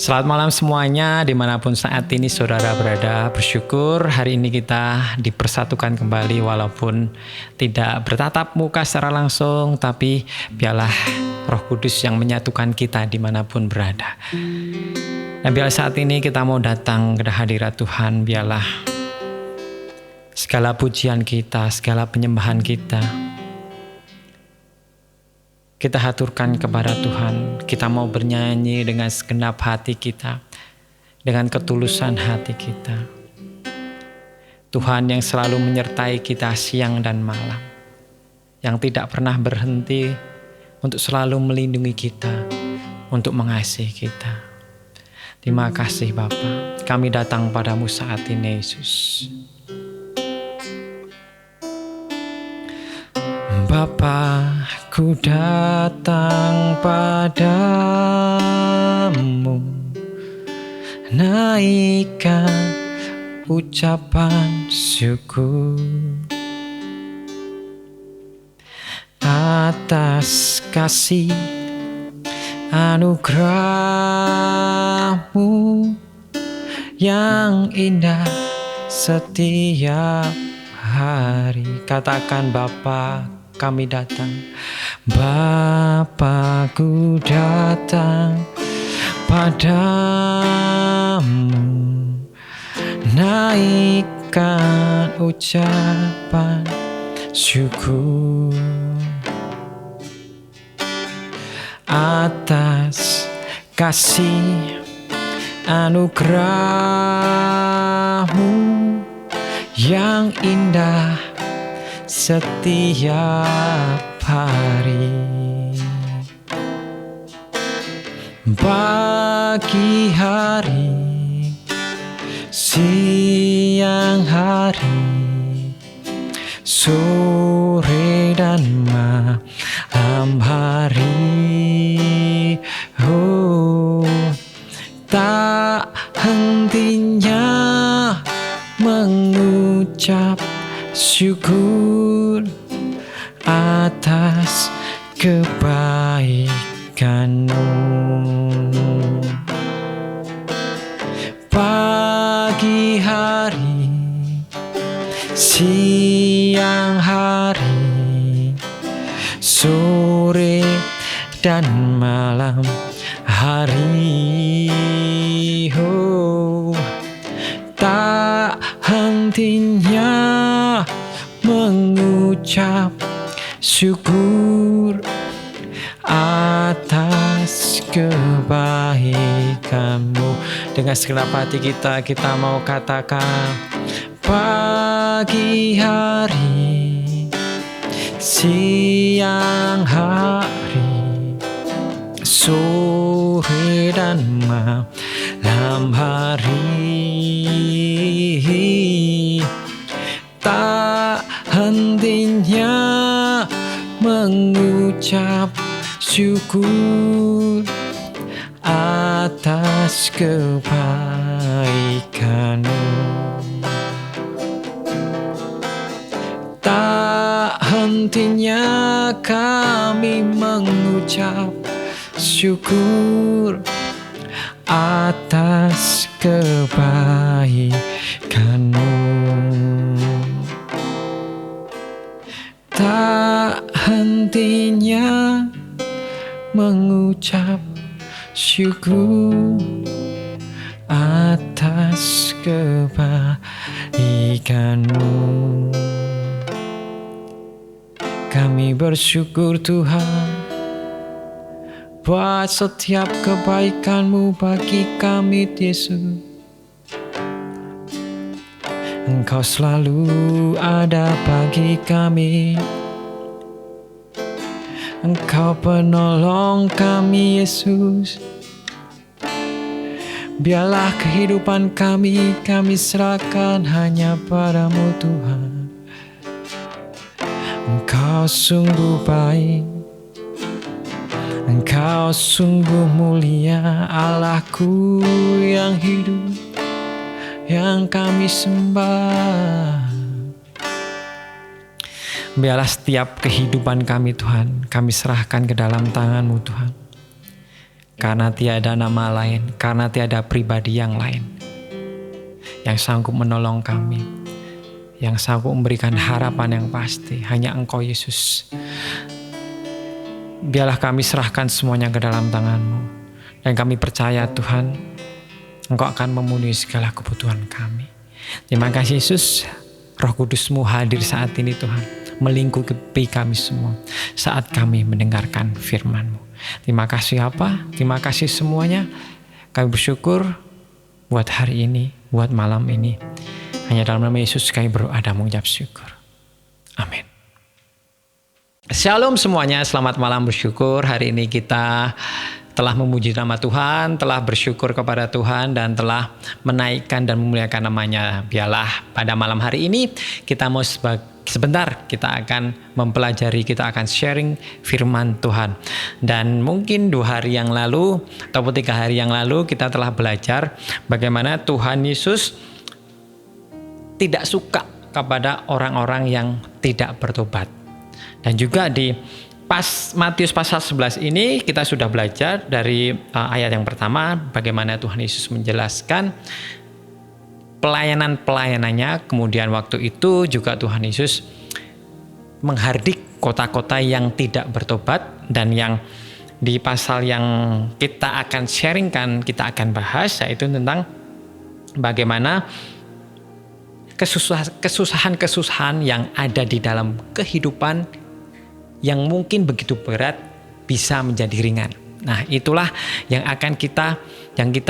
Selamat malam semuanya, dimanapun saat ini saudara berada. Bersyukur hari ini kita dipersatukan kembali walaupun tidak bertatap muka secara langsung, tapi biarlah Roh Kudus yang menyatukan kita dimanapun berada. Dan biarlah saat ini kita mau datang ke hadirat Tuhan, biarlah segala pujian kita, segala penyembahan kita haturkan kepada Tuhan. Kita mau bernyanyi dengan segenap hati kita, dengan ketulusan hati kita. Tuhan yang selalu menyertai kita siang dan malam, yang tidak pernah berhenti untuk selalu melindungi kita, untuk mengasihi kita. Terima kasih Bapa, kami datang padamu saat ini Yesus. Bapa, ku datang padamu, naikkan ucapan syukur atas kasih anugerah-Mu yang indah setiap hari. Katakan Bapa, kami datang. Bapa, ku datang padamu, naikkan ucapan syukur atas kasih anugerah-Mu yang indah setiap hari. Pagi hari, siang hari, sore dan malam hari, oh, tak hentinya mengucap syukur atas kebaikan-Mu. Pagi hari, siang hari, sore dan malam hari, oh, tak hentinya mengucap syukur atas kebaikan-Mu. Dengan segenap hati kita mau katakan, pagi hari, siang hari, sore dan malam hari, tak hentinya mengucap syukur atas kebaikan-Mu. Tak hentinya kami mengucap syukur atas kebaikan-Mu. Tak hentinya mengucap syukur atas kebaikan-Mu. Kami bersyukur Tuhan buat setiap kebaikan-Mu bagi kami Yesus. Engkau selalu ada bagi kami. Engkau penolong kami Yesus. Biarlah kehidupan kami serahkan hanya padamu Tuhan. Engkau sungguh baik, Engkau sungguh mulia, Allahku yang hidup, yang kami sembah. Biarlah setiap kehidupan kami Tuhan, kami serahkan ke dalam tangan-Mu Tuhan. karena tiada nama lain, karena tiada pribadi yang lain yang sanggup menolong kami, yang sanggup memberikan harapan yang pasti. Hanya Engkau Yesus. Biarlah kami serahkan semuanya ke dalam tangan-Mu, dan kami percaya Tuhan, Engkau akan memenuhi segala kebutuhan kami. Terima kasih Yesus. Roh Kudus-Mu hadir saat ini Tuhan, melingkupi kami semua saat kami mendengarkan firman-Mu. Terima kasih Bapa, terima kasih semuanya. Kami bersyukur buat hari ini, buat malam ini. Hanya dalam nama Yesus kami berdoa dan mengucap syukur. Amin. Shalom semuanya, selamat malam bersyukur. Hari ini kita telah memuji nama Tuhan, telah bersyukur kepada Tuhan, dan telah menaikkan dan memuliakan namanya. Biarlah pada malam hari ini kita mau sebentar kita akan mempelajari, kita akan sharing firman Tuhan. Dan mungkin 2 hari yang lalu ataupun 3 hari yang lalu kita telah belajar bagaimana Tuhan Yesus tidak suka kepada orang-orang yang tidak bertobat. Dan juga di Matius pasal 11 ini kita sudah belajar dari ayat yang pertama bagaimana Tuhan Yesus menjelaskan pelayanan-pelayanannya. Kemudian waktu itu juga Tuhan Yesus menghardik kota-kota yang tidak bertobat. Dan yang di pasal yang kita akan sharingkan, kita akan bahas, yaitu tentang bagaimana kesusahan-kesusahan yang ada di dalam kehidupan yang mungkin begitu berat bisa menjadi ringan. Nah, itulah yang kita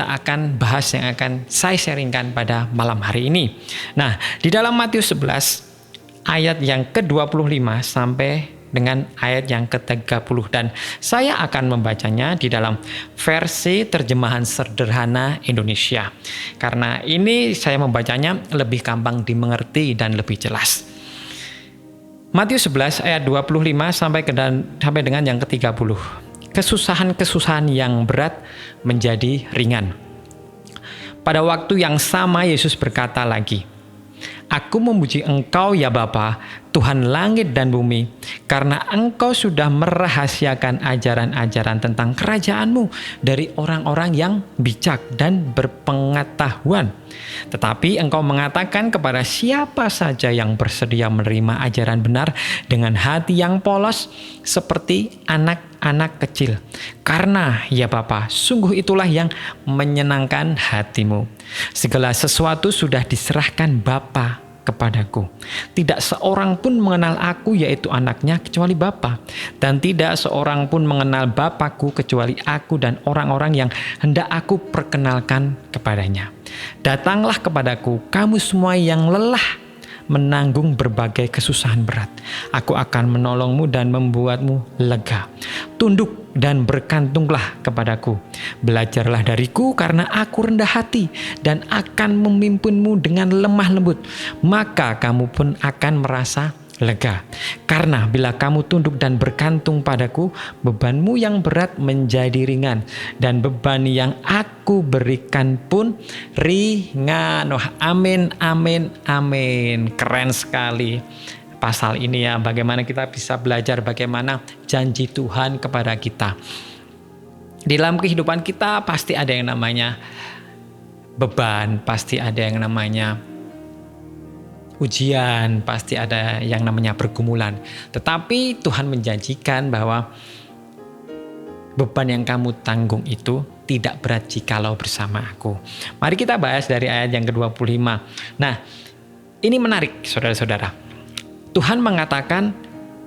akan bahas, yang akan saya sharingkan pada malam hari ini. Nah, di dalam Matius 11 ayat yang ke-25 sampai dengan ayat yang ke-30, dan saya akan membacanya di dalam versi terjemahan sederhana Indonesia. Karena ini saya membacanya lebih gampang dimengerti dan lebih jelas. Matius 11 ayat 25 sampai dengan yang ke-30. Kesusahan-kesusahan yang berat menjadi ringan. Pada waktu yang sama Yesus berkata lagi, "Aku memuji Engkau ya Bapa, Tuhan langit dan bumi, karena Engkau sudah merahasiakan ajaran-ajaran tentang kerajaan-Mu dari orang-orang yang bijak dan berpengetahuan. Tetapi Engkau mengatakan kepada siapa saja yang bersedia menerima ajaran benar dengan hati yang polos seperti anak-anak kecil. Karena ya Bapa, sungguh itulah yang menyenangkan hati-Mu. Segala sesuatu sudah diserahkan Bapa kepadaku. Tidak seorang pun mengenal aku, yaitu anaknya, kecuali Bapa. Dan tidak seorang pun mengenal Bapakku kecuali aku dan orang-orang yang hendak aku perkenalkan kepadanya. Datanglah kepadaku, kamu semua yang lelah menanggung berbagai kesusahan berat. Aku akan menolongmu dan membuatmu lega. Tunduk dan berkantunglah kepadaku. Belajarlah dariku karena aku rendah hati dan akan memimpinmu dengan lemah lembut. Maka kamu pun akan merasa lega. Karena bila kamu tunduk dan bergantung padaku, bebanmu yang berat menjadi ringan, dan beban yang aku berikan pun ringan." Wah, amin, amin, amin. Keren sekali pasal ini ya, bagaimana kita bisa belajar bagaimana janji Tuhan kepada kita. Di dalam kehidupan kita pasti ada yang namanya beban, pasti ada yang namanya ujian, pasti ada yang namanya pergumulan. Tetapi Tuhan menjanjikan bahwa beban yang kamu tanggung itu tidak berat jikalau bersama aku. Mari kita bahas dari ayat yang ke-25. Nah, ini menarik saudara-saudara. Tuhan mengatakan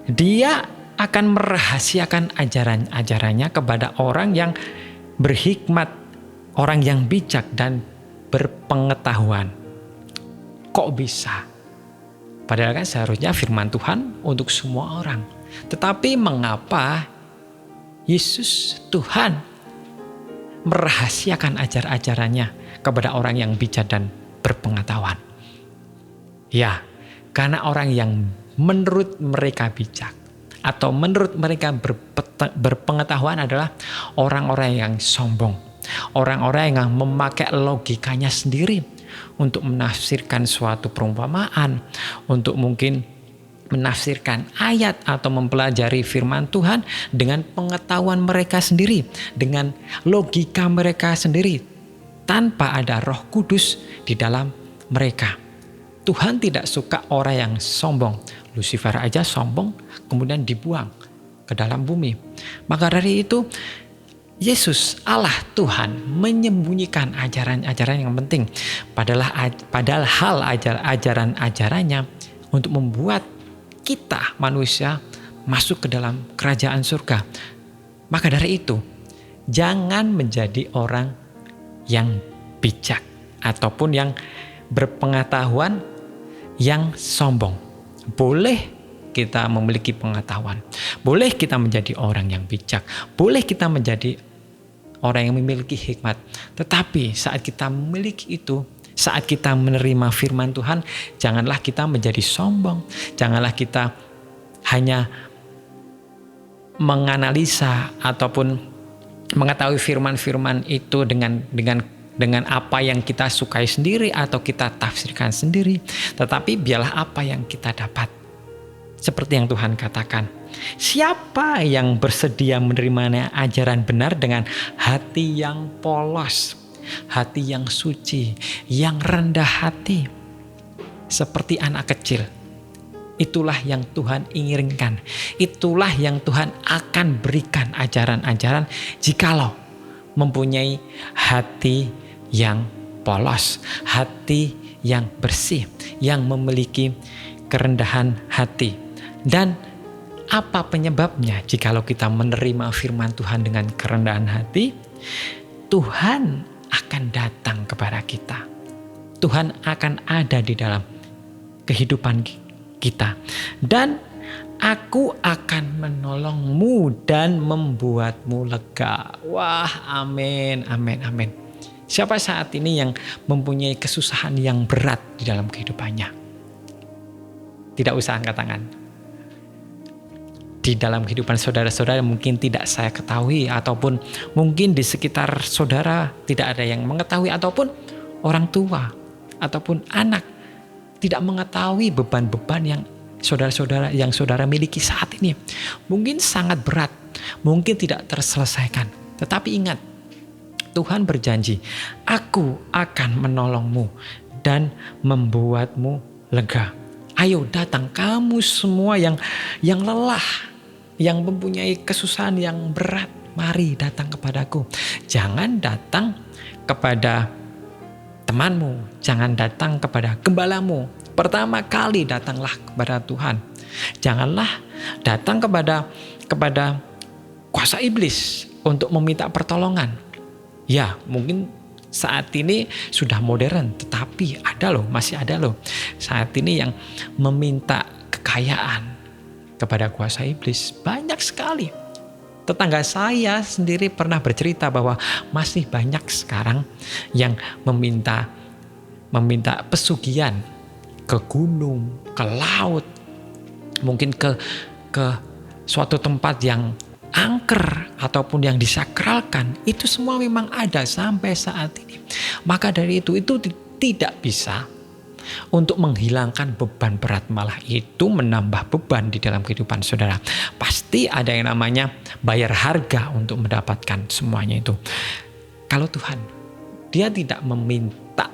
Dia akan merahasiakan ajaran-ajarannya kepada orang yang berhikmat, orang yang bijak dan berpengetahuan. Kok bisa? Padahal kan seharusnya firman Tuhan untuk semua orang. Tetapi mengapa Yesus Tuhan merahasiakan ajarannya kepada orang yang bijak dan berpengetahuan? Ya, karena orang yang menurut mereka bijak atau menurut mereka berpengetahuan adalah orang-orang yang sombong, orang-orang yang memakai logikanya sendiri untuk menafsirkan suatu perumpamaan, untuk mungkin menafsirkan ayat atau mempelajari firman Tuhan dengan pengetahuan mereka sendiri, dengan logika mereka sendiri, tanpa ada Roh Kudus di dalam mereka. Tuhan tidak suka orang yang sombong. Lucifer aja sombong, kemudian dibuang ke dalam bumi. Maka dari itu, Yesus Allah Tuhan menyembunyikan ajaran-ajaran yang penting. Padahal ajaran-ajarannya untuk membuat kita manusia masuk ke dalam kerajaan surga. Maka dari itu, jangan menjadi orang yang bijak ataupun yang berpengetahuan yang sombong. Boleh kita memiliki pengetahuan, boleh kita menjadi orang yang bijak, boleh kita menjadi orang yang memiliki hikmat. Tetapi saat kita memiliki itu, saat kita menerima firman Tuhan, janganlah kita menjadi sombong. Janganlah kita hanya menganalisa ataupun mengetahui firman-firman itu dengan apa yang kita sukai sendiri atau kita tafsirkan sendiri. Tetapi biarlah apa yang kita dapat. Seperti yang Tuhan katakan, siapa yang bersedia menerima ajaran benar dengan hati yang polos, hati yang suci, yang rendah hati, seperti anak kecil. Itulah yang Tuhan inginkan. Itulah yang Tuhan akan berikan ajaran-ajaran jikalau mempunyai hati yang polos, hati yang bersih, yang memiliki kerendahan hati. Dan apa penyebabnya? Jikalau kita menerima firman Tuhan dengan kerendahan hati, Tuhan akan datang kepada kita. Tuhan akan ada di dalam kehidupan kita. Dan aku akan menolongmu dan membuatmu lega. Wah, amin, amin, amin. Siapa saat ini yang mempunyai kesusahan yang berat di dalam kehidupannya? Tidak usah angkat tangan. Di dalam kehidupan saudara-saudara mungkin tidak saya ketahui, ataupun mungkin di sekitar saudara tidak ada yang mengetahui, ataupun orang tua ataupun anak tidak mengetahui beban-beban yang saudara miliki saat ini. Mungkin sangat berat, mungkin tidak terselesaikan. Tetapi ingat, Tuhan berjanji, aku akan menolongmu dan membuatmu lega. Ayo datang kamu semua yang lelah, yang mempunyai kesusahan yang berat, mari datang kepadaku. Jangan datang kepada temanmu, jangan datang kepada gembalamu. Pertama kali datanglah kepada Tuhan. Janganlah datang kepada kuasa iblis untuk meminta pertolongan. Ya, mungkin saat ini sudah modern, tetapi masih ada loh saat ini yang meminta kekayaan kepada kuasa iblis. Banyak sekali. Tetangga saya sendiri pernah bercerita bahwa masih banyak sekarang yang meminta pesugihan ke gunung, ke laut, mungkin ke suatu tempat yang angker ataupun yang disakralkan. Itu semua memang ada sampai saat ini. Maka dari itu tidak bisa untuk menghilangkan beban berat, malah itu menambah beban di dalam kehidupan saudara. Pasti ada yang namanya bayar harga untuk mendapatkan semuanya itu. Kalau Tuhan, Dia tidak meminta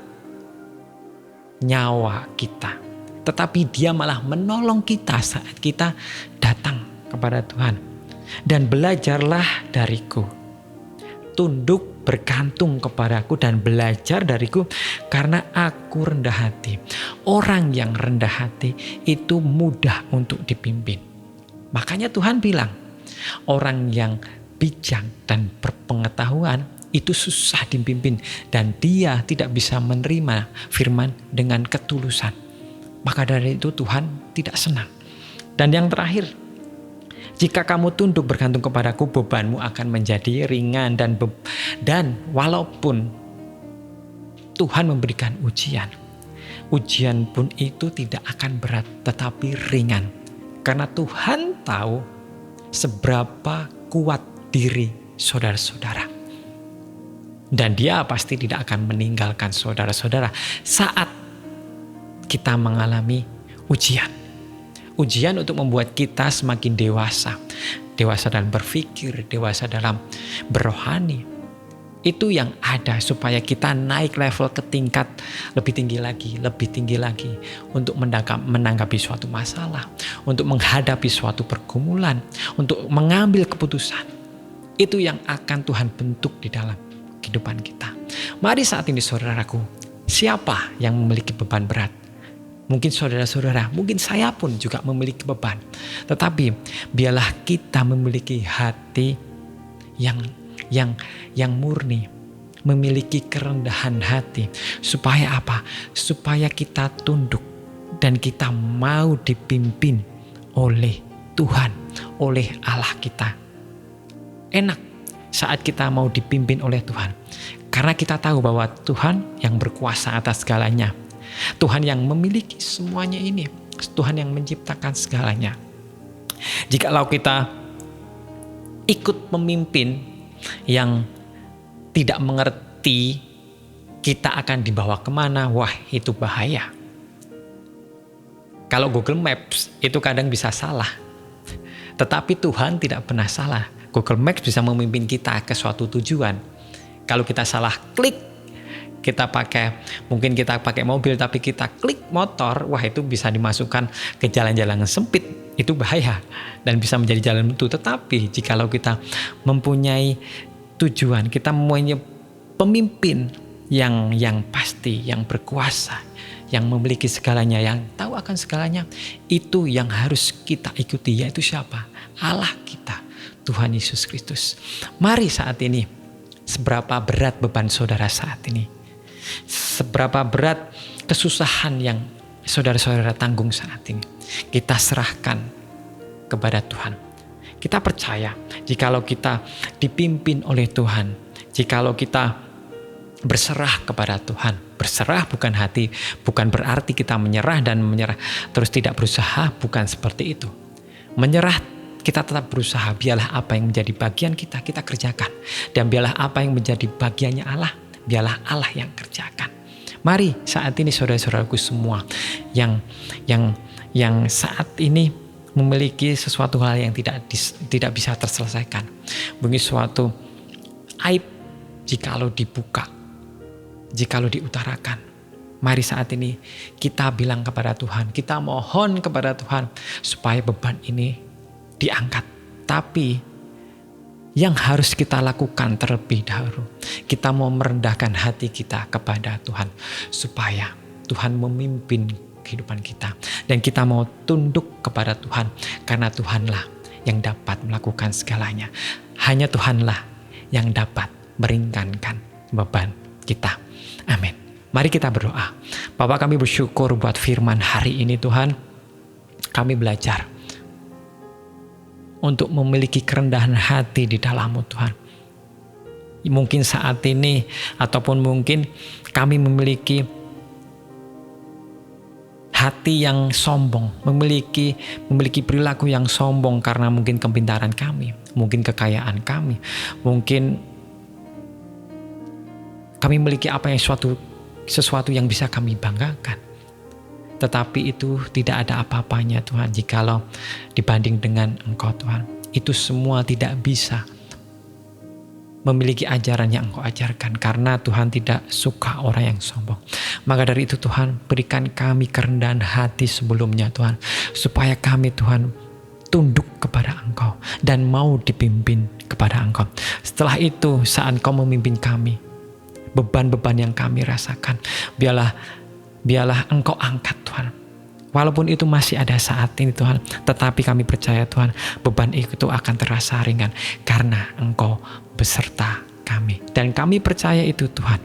nyawa kita, tetapi Dia malah menolong kita saat kita datang kepada Tuhan. Dan belajarlah dariku, tunduk bergantung kepadaku dan belajar dariku, karena aku rendah hati. Orang yang rendah hati itu mudah untuk dipimpin. Makanya Tuhan bilang, orang yang bijak dan berpengetahuan itu susah dipimpin, dan dia tidak bisa menerima firman dengan ketulusan. Maka dari itu Tuhan tidak senang. Dan yang terakhir, jika kamu tunduk bergantung kepadaku, bebanmu akan menjadi ringan. Dan walaupun Tuhan memberikan ujian pun itu tidak akan berat, tetapi ringan. Karena Tuhan tahu seberapa kuat diri saudara-saudara. Dan Dia pasti tidak akan meninggalkan saudara-saudara saat kita mengalami ujian. Ujian untuk membuat kita semakin dewasa. Dewasa dalam berpikir, dewasa dalam berrohani. Itu yang ada supaya kita naik level ke tingkat lebih tinggi lagi untuk menanggapi suatu masalah, untuk menghadapi suatu pergumulan, untuk mengambil keputusan. Itu yang akan Tuhan bentuk di dalam kehidupan kita. Mari saat ini saudaraku, siapa yang memiliki beban berat? Mungkin saudara-saudara, mungkin saya pun juga memiliki beban. Tetapi biarlah kita memiliki hati yang murni, memiliki kerendahan hati. Supaya apa? Supaya kita tunduk dan kita mau dipimpin oleh Tuhan, oleh Allah kita. Enak saat kita mau dipimpin oleh Tuhan. Karena kita tahu bahwa Tuhan yang berkuasa atas segalanya. Tuhan yang memiliki semuanya ini. Tuhan yang menciptakan segalanya. Jikalau kita ikut pemimpin yang tidak mengerti kita akan dibawa kemana, wah itu bahaya. Kalau Google Maps itu kadang bisa salah. Tetapi Tuhan tidak pernah salah. Google Maps bisa memimpin kita ke suatu tujuan. Kalau kita salah klik, mungkin kita pakai mobil tapi kita klik motor, wah itu bisa dimasukkan ke jalan-jalan sempit, itu bahaya dan bisa menjadi jalan buntu. Tetapi jikalau kita mempunyai tujuan, kita mempunyai pemimpin yang pasti, yang berkuasa, yang memiliki segalanya, yang tahu akan segalanya, itu yang harus kita ikuti, yaitu siapa? Allah kita, Tuhan Yesus Kristus. Mari saat ini, seberapa berat beban saudara saat ini? Seberapa berat kesusahan yang saudara-saudara tanggung saat ini, kita serahkan kepada Tuhan. Kita percaya jikalau kita dipimpin oleh Tuhan, jikalau kita berserah kepada Tuhan. Berserah bukan berarti kita menyerah terus tidak berusaha, bukan seperti itu. Menyerah, kita tetap berusaha. Biarlah apa yang menjadi bagian kita kerjakan, dan biarlah apa yang menjadi bagiannya Allah, biarlah Allah yang kerjakan. Mari saat ini saudara-saudaraku semua yang saat ini memiliki sesuatu hal yang tidak bisa terselesaikan, mungkin suatu aib, jikalau dibuka, jikalau diutarakan, mari saat ini kita bilang kepada Tuhan, kita mohon kepada Tuhan supaya beban ini diangkat. Tapi yang harus kita lakukan terlebih dahulu, kita mau merendahkan hati kita kepada Tuhan, supaya Tuhan memimpin kehidupan kita, dan kita mau tunduk kepada Tuhan, karena Tuhanlah yang dapat melakukan segalanya. Hanya Tuhanlah yang dapat meringankan beban kita. Amin. Mari kita berdoa. Bapa, kami bersyukur buat firman hari ini Tuhan. Kami belajar untuk memiliki kerendahan hati di dalam-Mu Tuhan. Mungkin saat ini ataupun mungkin kami memiliki hati yang sombong, memiliki perilaku yang sombong karena mungkin kepintaran kami, mungkin kekayaan kami, mungkin kami memiliki sesuatu yang bisa kami banggakan. Tetapi itu tidak ada apa-apanya Tuhan jikalau dibanding dengan Engkau Tuhan. Itu semua tidak bisa memiliki ajaran yang Engkau ajarkan, karena Tuhan tidak suka orang yang sombong. Maka dari itu Tuhan, berikan kami kerendahan hati sebelumnya Tuhan, supaya kami Tuhan tunduk kepada Engkau dan mau dipimpin kepada Engkau. Setelah itu saat Engkau memimpin kami, beban-beban yang kami rasakan, biarlah Engkau angkat Tuhan. Walaupun itu masih ada saat ini Tuhan, tetapi kami percaya Tuhan, beban itu akan terasa ringan karena Engkau beserta kami. Dan kami percaya itu Tuhan.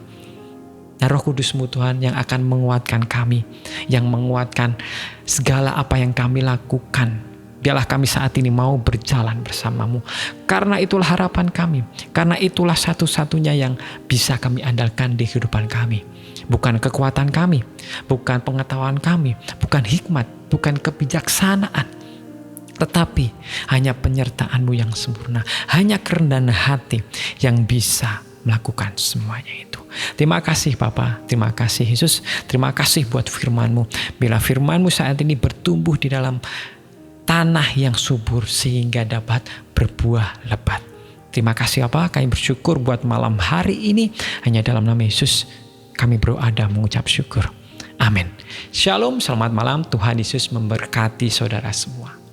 Dan Roh Kudus-Mu Tuhan yang akan menguatkan kami, yang menguatkan segala apa yang kami lakukan. Biarlah kami saat ini mau berjalan bersama-Mu. Karena itulah harapan kami. Karena itulah satu-satunya yang bisa kami andalkan di kehidupan kami. Bukan kekuatan kami, bukan pengetahuan kami, bukan hikmat, bukan kebijaksanaan. Tetapi hanya penyertaan-Mu yang sempurna. Hanya kerendahan hati yang bisa melakukan semuanya itu. Terima kasih Bapa, terima kasih Yesus, terima kasih buat firman-Mu. Bila firman-Mu saat ini bertumbuh di dalam tanah yang subur sehingga dapat berbuah lebat. Terima kasih Bapa, kami bersyukur buat malam hari ini. Hanya dalam nama Yesus kami berdoa dan mengucap syukur. Amin. Shalom, selamat malam. Tuhan Yesus memberkati saudara semua.